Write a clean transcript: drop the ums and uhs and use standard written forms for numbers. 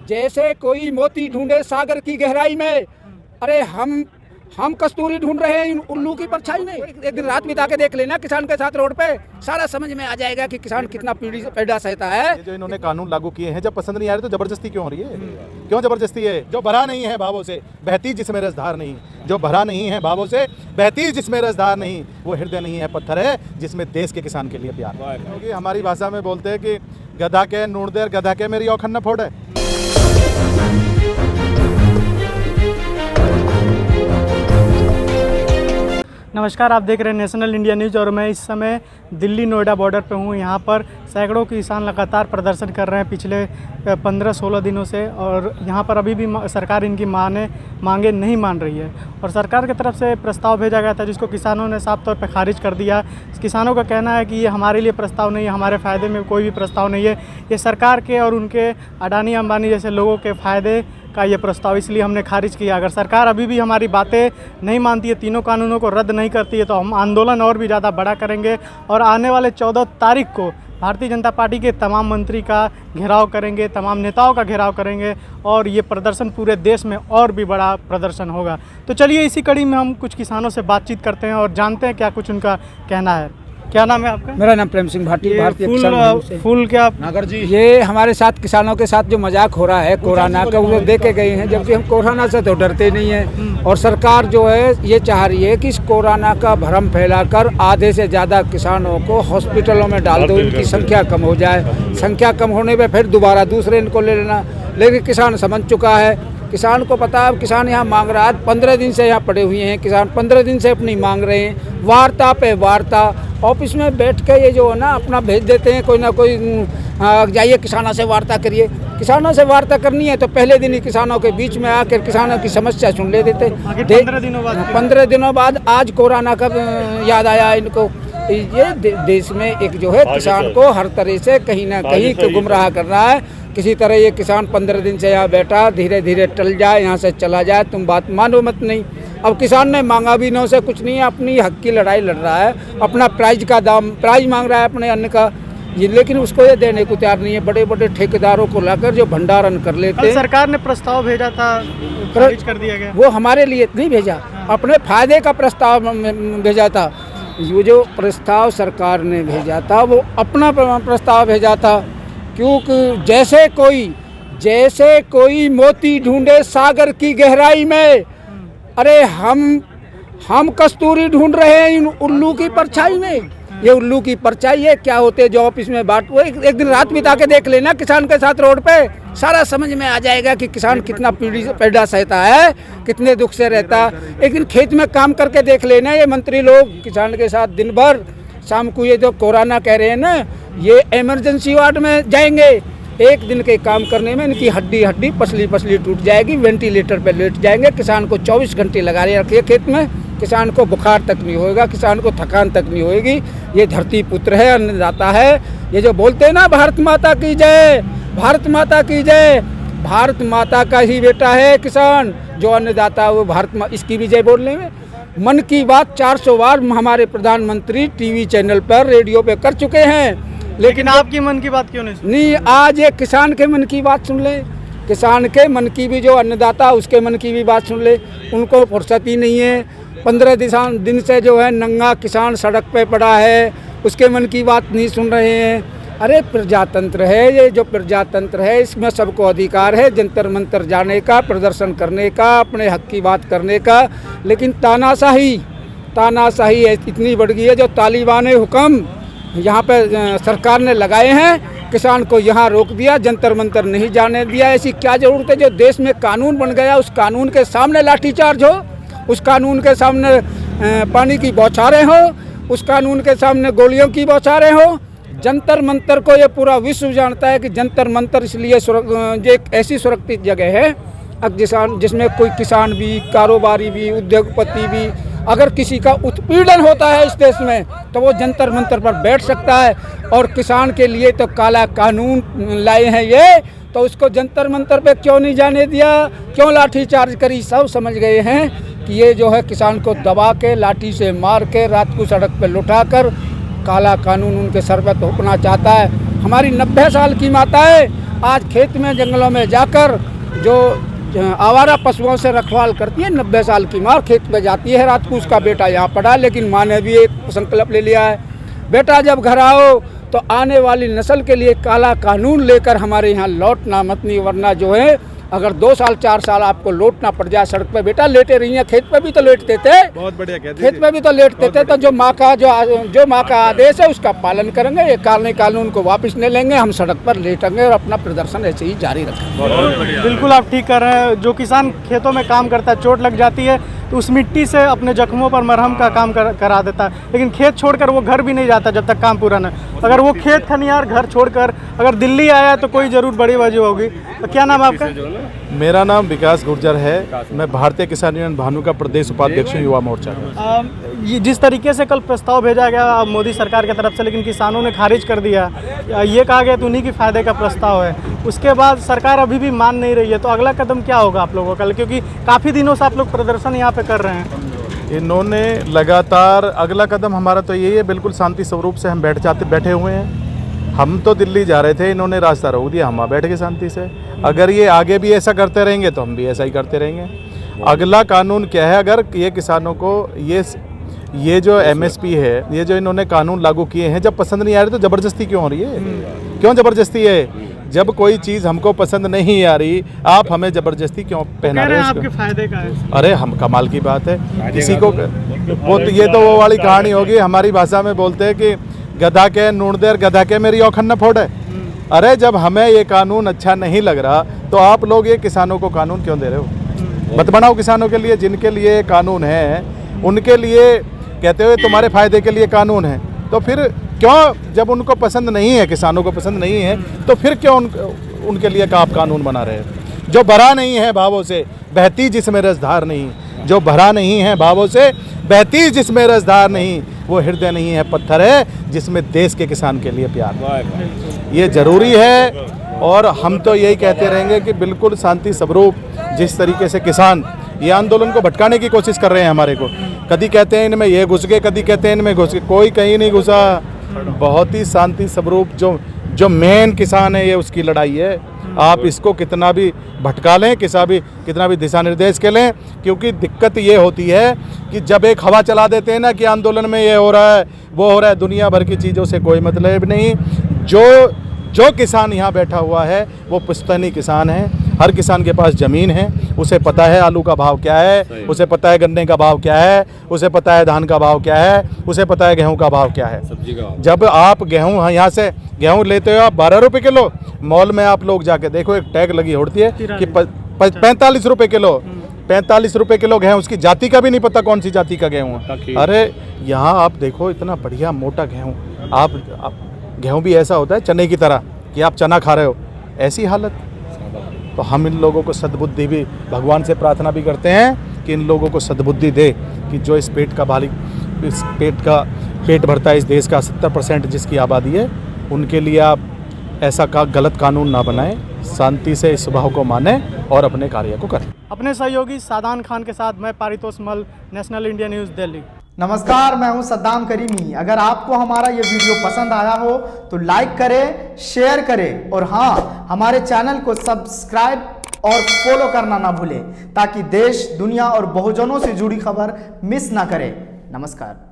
जैसे कोई मोती ढूंढे सागर की गहराई में, अरे हम कस्तूरी ढूंढ रहे हैं इन उल्लू की परछाई में। एक दिन रात बिता के देख लेना किसान के साथ रोड पे, सारा समझ में आ जाएगा कि किसान कितना पीड़ा सहता है। जो इन्होंने कानून लागू किए हैं, जब पसंद नहीं आ रहे तो जबरदस्ती क्यों हो रही है? क्यों जबरदस्ती है? जो भरा नहीं है भावों से बहती जिसमें रसधार नहीं, जो भरा नहीं है भावों से बहती जिसमें रसधार नहीं, वो हृदय नहीं है पत्थर है जिसमें देश के किसान के लिए प्यार। क्योंकि हमारी भाषा में बोलते हैं कि गधा के नूण देर गधा के मेरी औखन न फोड़े। नमस्कार, आप देख रहे हैं नेशनल इंडिया न्यूज़ और मैं इस समय दिल्ली नोएडा बॉर्डर पे हूँ। यहाँ पर सैकड़ों किसान लगातार प्रदर्शन कर रहे हैं पिछले 15-16 दिनों से और यहाँ पर अभी भी सरकार इनकी मांगे नहीं मान रही है। और सरकार की तरफ से प्रस्ताव भेजा गया था जिसको किसानों ने साफ तौर पे खारिज कर दिया। किसानों का कहना है कि ये हमारे लिए प्रस्ताव नहीं है, हमारे फ़ायदे में कोई भी प्रस्ताव नहीं है, ये सरकार के और उनके अडानी अंबानी जैसे लोगों के फ़ायदे का ये प्रस्ताव, इसलिए हमने खारिज किया। अगर सरकार अभी भी हमारी बातें नहीं मानती है, तीनों कानूनों को रद्द नहीं करती है, तो हम आंदोलन और भी ज़्यादा बड़ा करेंगे और आने वाले 14 तारीख को भारतीय जनता पार्टी के तमाम मंत्री का घेराव करेंगे, तमाम नेताओं का घेराव करेंगे और ये प्रदर्शन पूरे देश में और भी बड़ा प्रदर्शन होगा। तो चलिए इसी कड़ी में हम कुछ किसानों से बातचीत करते हैं और जानते हैं क्या कुछ उनका कहना है। क्या नाम है आपका? मेरा नाम प्रेम सिंह भाटी, भारतीय किसान फूल क्या नागर जी। ये हमारे साथ किसानों के साथ जो मजाक हो रहा है कोरोना का, वो देखे गए हैं, जबकि हम कोरोना से तो डरते नहीं हैं। और सरकार जो है ये चाह रही है कि इस कोरोना का भ्रम फैलाकर आधे से ज़्यादा किसानों को हॉस्पिटलों में डाल दो, इनकी संख्या कम हो जाए। संख्या कम होने पर फिर दोबारा दूसरे इनको ले लेना, लेकिन किसान समझ चुका है। किसान को पता है, किसान यहाँ मांग रहा है, 15 दिन से यहाँ पड़े हुए हैं किसान, 15 दिन से अपनी मांग रहे हैं। वार्ता पे वार्ता, ऑफिस में बैठ के ये जो है ना अपना भेज देते हैं कोई ना कोई, जाइए किसानों से वार्ता करिए। किसानों से वार्ता करनी है तो पहले दिन ही किसानों के बीच में आकर किसानों की समस्या सुन ले देते। 15 दिनों बाद आज कोरोना का याद आया इनको। ये देश में एक जो है किसान को हर तरह से कहीं ना कहीं गुमराह कर रहा है। किसी तरह ये किसान 15 दिन से यहाँ बैठा, धीरे धीरे टल जाए, यहाँ से चला जाए, तुम बात मानो मत नहीं। अब किसान ने मांगा भी न से कुछ नहीं है, अपनी हक की लड़ाई लड़ रहा है, अपना प्राइज मांग रहा है अपने अन्न का, ये लेकिन उसको ये देने को तैयार नहीं है। बड़े बड़े ठेकेदारों को लाकर जो भंडारण कर लेते हैं। सरकार ने प्रस्ताव भेजा था, खारिज कर दिया गया। वो हमारे लिए नहीं भेजा, अपने फायदे का प्रस्ताव भेजा था। वो जो प्रस्ताव सरकार ने भेजा था वो अपना प्रस्ताव भेजा था, क्योंकि जैसे कोई मोती ढूंढे सागर की गहराई में, अरे हम कस्तूरी ढूंढ रहे हैं इन उल्लू की परछाई में। ये उल्लू की परछाई है, क्या होते हैं जो ऑफिस में बांट, वो एक दिन रात बिता के देख लेना किसान के साथ रोड पे, सारा समझ में आ जाएगा कि किसान कितना पीड़ा सहता है, कितने दुख से रहता है। एक दिन खेत में काम करके देख लेना, ये मंत्री लोग किसान के साथ दिन भर, शाम को ये जो कोरोना कह रहे हैं ना, ये इमरजेंसी वार्ड में जाएंगे। एक दिन के काम करने में इनकी हड्डी पसली टूट जाएगी, वेंटिलेटर पे लेट जाएंगे। किसान को 24 घंटे लगा रखिए खेत में, किसान को बुखार तक नहीं होएगा, किसान को थकान तक नहीं होएगी। ये धरती पुत्र है, अन्नदाता है। ये जो बोलते हैं ना भारत माता की जय, भारत माता की जय, भारत माता का ही बेटा है किसान, जो अन्नदाता है वो भारत इसकी भी जय बोलने में। मन की बात 400 बार हमारे प्रधानमंत्री टीवी चैनल पर, रेडियो पे कर चुके हैं, लेकिन आपकी मन की बात क्यों नहीं? आज ये किसान के मन की बात सुन ले, किसान के मन की भी, जो अन्नदाता उसके मन की भी बात सुन ले। उनको फुर्सत ही नहीं है, 15 दिन से जो है नंगा किसान सड़क पे पड़ा है, उसके मन की बात नहीं सुन रहे हैं। अरे प्रजातंत्र है ये, जो प्रजातंत्र है इसमें सबको अधिकार है जंतर मंतर जाने का, प्रदर्शन करने का, अपने हक की बात करने का। लेकिन तानाशाही इतनी बढ़ गई है, जो तालिबान हुक्म यहाँ पे सरकार ने लगाए हैं, किसान को यहाँ रोक दिया, जंतर मंतर नहीं जाने दिया। ऐसी क्या जरूरत है? जो देश में कानून बन गया, उस कानून के सामने लाठीचार्ज हो, उस कानून के सामने पानी की बौछारें हो, उस कानून के सामने गोलियों की बौछारें हो। जंतर मंतर को ये पूरा विश्व जानता है कि जंतर मंतर इसलिए एक ऐसी सुरक्षित जगह है जिसमें कोई किसान भी, कारोबारी भी, उद्योगपति भी, अगर किसी का उत्पीड़न होता है इस देश में तो वो जंतर मंतर पर बैठ सकता है। और किसान के लिए तो काला कानून लाए हैं ये, तो उसको जंतर मंतर पे क्यों नहीं जाने दिया, क्यों लाठीचार्ज करी? सब समझ गए हैं कि ये जो है किसान को दबा के, लाठी से मार के, रात को सड़क पर लुटा कर काला कानून उनके सर पर थोपना चाहता है। हमारी 90 साल की माताएं आज खेत में जंगलों में जाकर जो आवारा पशुओं से रखवाल करती है, 90 साल की माँ खेत में जाती है रात को, उसका बेटा यहाँ पड़ा, लेकिन माँ ने भी एक संकल्प ले लिया है, बेटा जब घर आओ तो आने वाली नस्ल के लिए काला कानून लेकर हमारे यहाँ लौटना मत, नहीं वरना जो है अगर 2 साल 4 साल आपको लौटना पड़ जाए सड़क पे, बेटा लेटे रही हैं, खेत पे भी तो लेटते थे, बहुत बढ़िया कहते खेत पे भी तो लेटते थे, तो जो माँ का आदेश है उसका पालन करेंगे, ये कानून को वापस नहीं लेंगे, हम सड़क पर लेटेंगे और अपना प्रदर्शन ऐसे ही जारी रखेंगे। बिल्कुल आप ठीक कर रहे हैं। जो किसान खेतों में काम करता है, चोट लग जाती है तो उस मिट्टी से अपने जख्मों पर मरहम का काम करा देता है, लेकिन खेत छोड़कर वो घर भी नहीं जाता जब तक काम पूरा न। अगर वो खेत खनियार घर छोड़कर अगर दिल्ली आया तो कोई ज़रूर बड़ी वजह होगी। तो क्या नाम है आपका? मेरा नाम विकास गुर्जर है, मैं भारतीय किसान यूनियन भानु का प्रदेश उपाध्यक्ष हूं, युवा मोर्चा का। ये जिस तरीके से कल प्रस्ताव भेजा गया मोदी सरकार की तरफ से, लेकिन किसानों ने खारिज कर दिया, ये कहा गया तो उन्हीं के फायदे का प्रस्ताव है, उसके बाद सरकार अभी भी मान नहीं रही है, तो अगला कदम क्या होगा आप लोगों का? क्योंकि काफ़ी दिनों से आप लोग प्रदर्शन यहाँ पे कर रहे हैं। इन्होंने लगातार, अगला कदम हमारा तो यही है, बिल्कुल शांति स्वरूप से हम बैठे हुए हैं। हम तो दिल्ली जा रहे थे, इन्होंने रास्ता रोक दिया, हम वहाँ बैठ गए शांति से। अगर ये आगे भी ऐसा करते रहेंगे तो हम भी ऐसा ही करते रहेंगे। अगला कानून क्या है? अगर ये किसानों को ये जो MSP है, ये जो इन्होंने कानून लागू किए हैं, जब पसंद नहीं आ रही तो ज़बरदस्ती क्यों हो रही है? क्यों ज़बरदस्ती है? जब कोई चीज़ हमको पसंद नहीं आ रही, आप हमें ज़बरदस्ती क्यों पहना रहे हैं? आपके फायदे का है। अरे हम कमाल की बात है, किसी को वो तो ये तो वो वाली कहानी होगी, हमारी भाषा में बोलते हैं कि गधा के नून देर गधा के मेरी औखन न फोड़े। अरे जब हमें ये कानून अच्छा नहीं लग रहा तो आप लोग ये किसानों को कानून क्यों दे रहे हो? मत बनाओ किसानों के लिए, जिनके लिए कानून है उनके लिए कहते हुए तुम्हारे फायदे के लिए कानून है, तो फिर क्यों, जब उनको पसंद नहीं है, किसानों को पसंद नहीं है, तो फिर क्यों उनके लिए आप कानून बना रहे हैं? जो भरा नहीं है भावों से बहती जिसमें रसधार नहीं, जो भरा नहीं है भावों से बहती जिसमें रसधार नहीं, वो हृदय नहीं है पत्थर है जिसमें देश के किसान के लिए प्यार। ये ज़रूरी है और हम तो यही कहते रहेंगे कि बिल्कुल शांति स्वरूप, जिस तरीके से किसान ये आंदोलन को भटकाने की कोशिश कर रहे हैं हमारे को, कभी कहते हैं इनमें ये घुस गए, कभी कहते हैं इनमें घुस गए, कोई कहीं नहीं घुसा। बहुत ही शांति स्वरूप जो मेन किसान है, ये उसकी लड़ाई है। आप इसको कितना भी भटका लें, कितना भी दिशा निर्देश के लें, क्योंकि दिक्कत ये होती है कि जब एक हवा चला देते हैं ना कि आंदोलन में ये हो रहा है वो हो रहा है, दुनिया भर की चीज़ों से कोई मतलब नहीं। जो किसान यहाँ बैठा हुआ है वो पुश्तैनी किसान है, हर किसान के पास ज़मीन है, उसे पता है आलू का भाव क्या है, उसे पता है गन्ने का भाव क्या है, उसे पता है धान का भाव क्या है, उसे पता है गेहूं का भाव क्या है, सब्जी का। जब आप गेहूं यहाँ से गेहूं लेते हो आप 12 रुपये किलो, मॉल में आप लोग जाके देखो एक टैग लगी होती है कि 45 रुपये किलो, 45 रुपये किलो गेहूँ, उसकी जाति का भी नहीं पता कौन सी जाति का गेहूँ है। अरे यहाँ आप देखो इतना बढ़िया मोटा गेहूँ, आप गेहूँ भी ऐसा होता है चने की तरह कि आप चना खा रहे हो, ऐसी हालत। तो हम इन लोगों को सद्बुद्धि भी, भगवान से प्रार्थना भी करते हैं कि इन लोगों को सद्बुद्धि दे कि जो इस पेट भरता है इस देश का 70% जिसकी आबादी है, उनके लिए आप ऐसा गलत कानून ना बनाएं, शांति से इस स्वभाव को माने और अपने कार्य को करें। अपने सहयोगी सादान खान के साथ मैं पारितोष मल, नेशनल इंडिया न्यूज़ दिल्ली। नमस्कार, मैं हूं सद्दाम करीमी। अगर आपको हमारा ये वीडियो पसंद आया हो तो लाइक करें, शेयर करें और हाँ, हमारे चैनल को सब्सक्राइब और फॉलो करना ना भूलें ताकि देश, दुनिया और बहुजनों से जुड़ी खबर मिस ना करें। नमस्कार।